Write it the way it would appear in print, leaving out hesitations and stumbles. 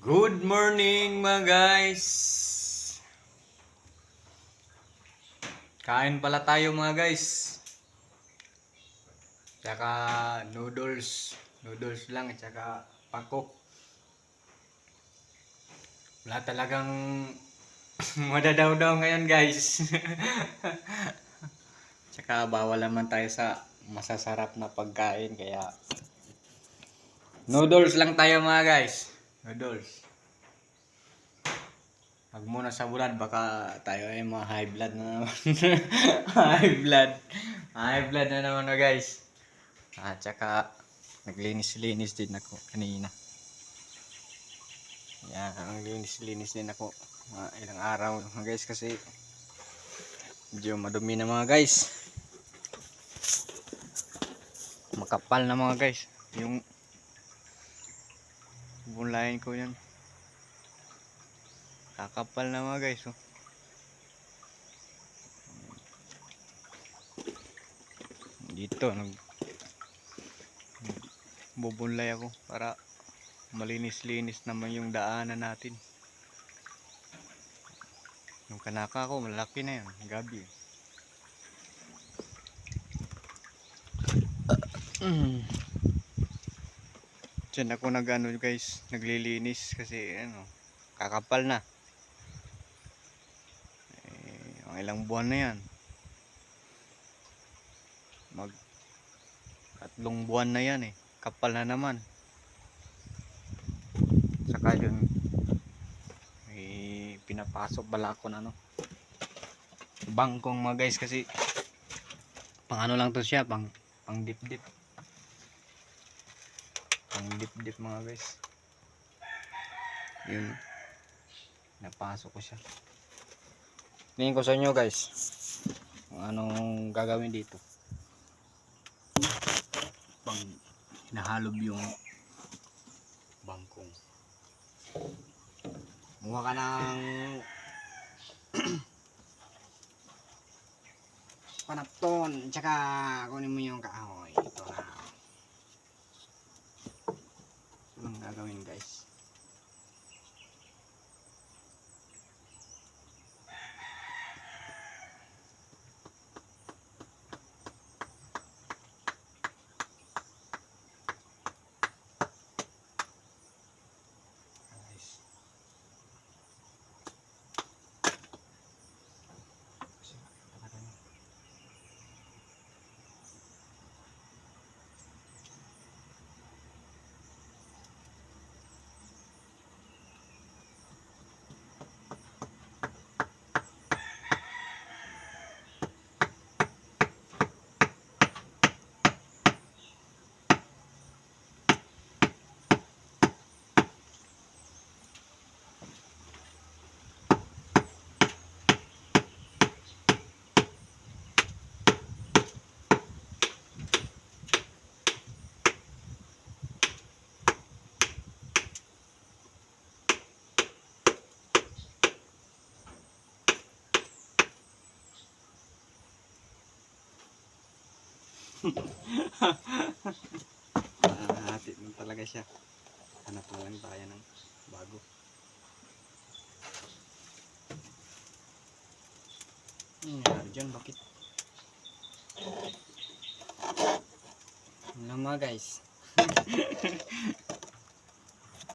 Good morning mga guys. Kain pala tayo mga guys. Tsaka noodles. Noodles lang at tsaka pakok. Wala talagang madadaw-daw ngayon guys. Tsaka bawal naman tayo sa masasarap na pagkain kaya noodles lang tayo mga guys. Noodles. Wag muna sa bulan, baka tayo ay mga high blood na naman. High blood. High blood na naman na guys. At saka naglinis-linis din ako kanina. Yan, naglinis-linis din ako ilang araw mga guys kasi medyo madumi na mga guys. Makapal na mga guys. Yung bulayin ko yan. Kakapal na mga guys. Oh. Dito bubunlay ako para malinis-linis naman yung daanan natin. Yung kanaka ko malaki na yan, gabi. Diyan ako nagano guys, naglilinis kasi ano, kakapal na. Ang ilang buwan na yan. Mag 3 buwan na yan eh. Kapal na naman. Saka yun may pinapasok bala ako na bangkong mga guys kasi pang ano lang to siya, pang dip-dip. Pang dip-dip mga guys. Yun. Napasok ko siya. Tingin ko sa inyo guys. Kung anong gagawin dito. Pang hinahalob yung bangkong. Muha ka ng panapton, tsaka kunin mo yung kahoy. Ito na. Anong gagawin guys? Hati mo talaga siya. Hanap na lang tayo ng bago. Diyan bakit? Ano mga guys?